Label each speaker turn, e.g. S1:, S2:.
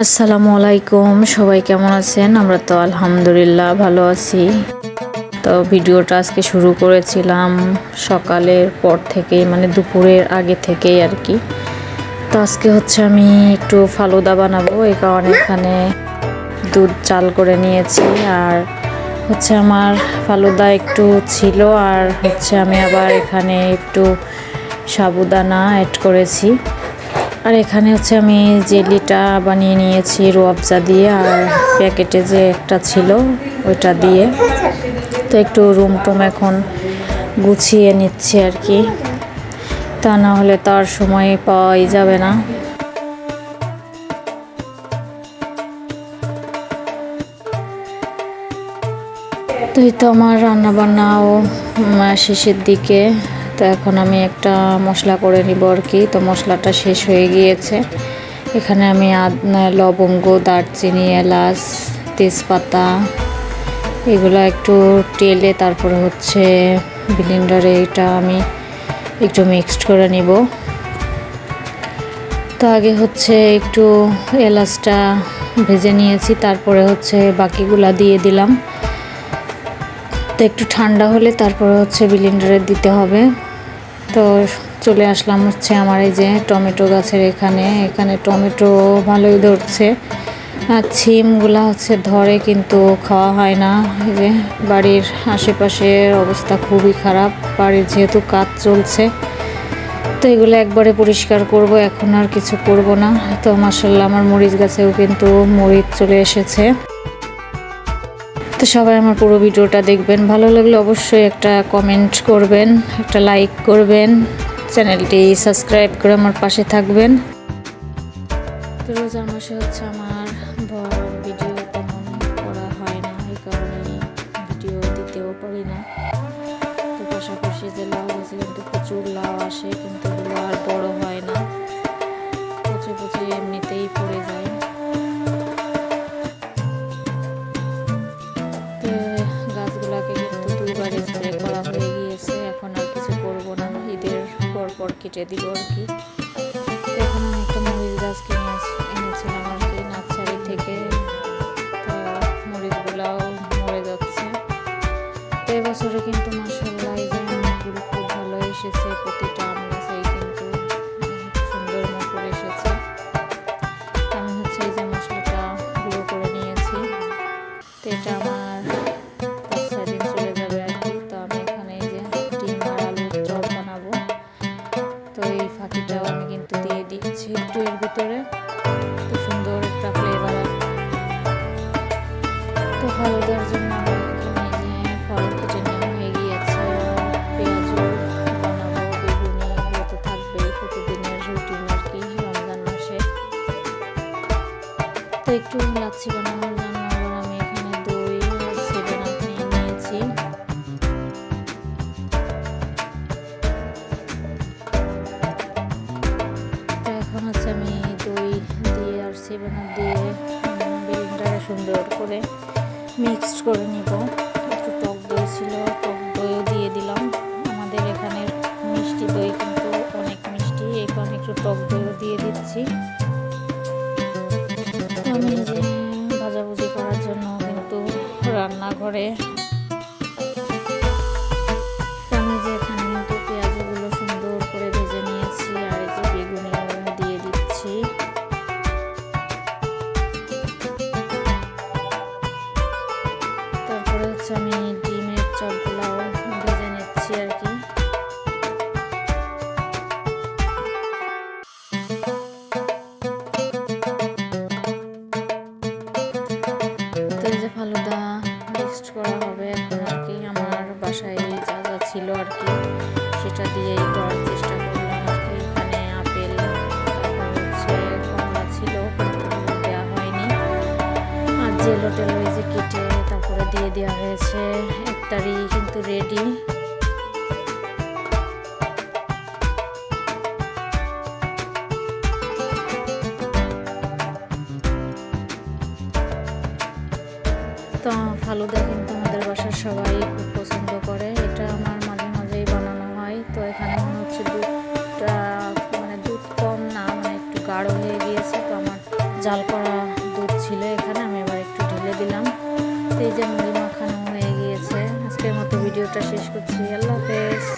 S1: আসসালামু আলাইকুম, সবাই কেমন আছেন? আমরা তো আলহামদুলিল্লাহ ভালো আছি। তো ভিডিওটা আজকে শুরু করেছিলাম সকালের পর থেকেই, মানে দুপুরের আগে থেকেই আর কি। তো আজকে হচ্ছে আমি একটু ফালুদা বানাবো, এই কারণে এখানে দুধ চাল করে নিয়েছি। আর হচ্ছে আমার ফালুদা একটু ছিল, আর হচ্ছে আমি আবার এখানে একটু সাবুদানা অ্যাড করেছি। আর এখানে হচ্ছে আমি জেলিটা বানিয়ে নিয়েছি রুয়াবজা দিয়ে, আর প্যাকেটে যে একটা ছিল ওইটা দিয়ে। তো একটু রুম টুম এখন গুছিয়ে নিচ্ছি আর কি, তা না হলে তো আর সময় পাওয়াই যাবে না। তো এই তো আমার রান্নাবান্নাও শেষের দিকে। তো এখন আমি একটা মশলা করে নিব আর কি। তো মশলাটা শেষ হয়ে গিয়েছে। এখানে আমি লবঙ্গ, দারচিনি, এলাচ, তেজপাতা এগুলো একটু টেলে তারপরে হচ্ছে ব্লেন্ডারে এটা আমি একটু মিক্সড করে নিব। তো আগে হচ্ছে একটু এলাচটা ভেজে নিয়েছি, তারপরে হচ্ছে বাকিগুলা দিয়ে দিলাম। তো একটু ঠান্ডা হলে তারপরে হচ্ছে ব্লেন্ডারে দিতে হবে। তো চলে আসলাম হচ্ছে আমার এই যে টমেটো গাছের এখানে টমেটো ভালোই ধরছে, আর ছিমগুলা হচ্ছে ধরে কিন্তু খাওয়া হয় না। এই যে বাড়ির আশেপাশের অবস্থা খুবই খারাপ, বাড়ির যেহেতু কাজ চলছে। তো এগুলো একবারে পরিষ্কার করব, এখন আর কিছু করব না। তো মাশাআল্লাহ আমার মরিচ গাছেও কিন্তু মরিচ চলে এসেছে। তো সবাই আমার পুরো ভিডিওটা দেখবেন, ভালো লাগলে অবশ্যই একটা কমেন্ট করবেন, একটা লাইক করবেন, চ্যানেলটি সাবস্ক্রাইব করে আমার পাশে থাকবেন। তো রোজার মাসে হচ্ছে আমার ভিডিও তেমন করা হয় না, এই কারণে ভিডিও দিতেও পারি না। তো পাশাপাশি যে লাউ গাছে কিন্তু প্রচুর লাউ আসে, কিন্তু এগুলো আর বড় হয় না, পচে পচে এমনিতেই পড়ে যায়। গাছগুলাকে কিন্তু দুইবার স্প্রে করা হয়ে গিয়েছে, এখন আর কিছু করবো না, ঈদের পর কেটে দিব আর কি। এখন আমি একটা মরিচ গাছ এনেছিলাম আর কি নার্সারি থেকে। তো মরিচগুলাও মরে যাচ্ছে। তো এবছরে কিন্তু মাশাআল্লাহ এই যে আমগুলো খুব ভালো এসেছে, প্রতিটা আম গাছেই কিন্তু সুন্দর মুকুল এসেছে। আমি হচ্ছে এই যে মশলাটা গুঁড়ো করে নিয়েছি। তো এটা আমার ফাঁকিটাও আমি কিন্তু দিয়ে দিচ্ছি একটু এর ভিতরে, খুব সুন্দর একটা ফ্লেভার। তো ফালুদার জন্য আমার এখানে যে ফল কেটে নেওয়া হয়ে গিয়েছে, পেঁয়াজও বানাবো, বেগুনি এগুলো তো থাকবেই প্রতিদিনের রুটিন আর কি রমজান মাসে। তো একটু লাচ্ছি বানানোর জন্য আবার আমি এখানে দই আর 7 আপ নিয়ে নিয়েছি। এখন হচ্ছে আমি দই দিয়ে আর 7 আপ দিয়ে ব্লেন্ডারে সুন্দর করে মিক্সড করে নিব। একটু টক দই ছিল, টক দইও দিয়ে দিলাম। আমাদের এখানের মিষ্টি দই কিন্তু অনেক মিষ্টি, এই কারণে একটু টক দইও দিয়ে দিচ্ছি। আমি যে ভাজাভুজি করার জন্য কিন্তু রান্নাঘরে আমি ডিমের চপগুলাও ভেজে নিচ্ছি আর কি। তো এই যে ফালুদা মিক্সড করা হবে এখন আর কি। আমার বাসায় যা যা ছিল আর কি সেটা দিয়েই করার চেষ্টা করলাম আর কি। এখানে আপেল, তারপর হচ্ছে কমলা ছিল, দেওয়া হয়নি। আর জেলো টেলো এই যে কেটে তারপরে দিয়ে দেওয়া হয়েছে। ইফতারি কিন্তু রেডি। তো ফালুদা কিন্তু আমাদের বাসার সবাই খুব পছন্দ করে, এটা আমার মাঝে মাঝেই বানানো হয়। তো এখানে মনে হচ্ছে দুধটা মানে দুধ কম না, মানে একটু গাঢ় হয়ে গিয়েছে, তো আমার জাল করা ছিল এখানে, আমি এবার একটু ঢেলে দিলাম। তো এই যে মুড়ি মাখানো হয়ে গিয়েছে। আজকের মতো ভিডিওটা শেষ করছি। আল্লাহ হাফেজ।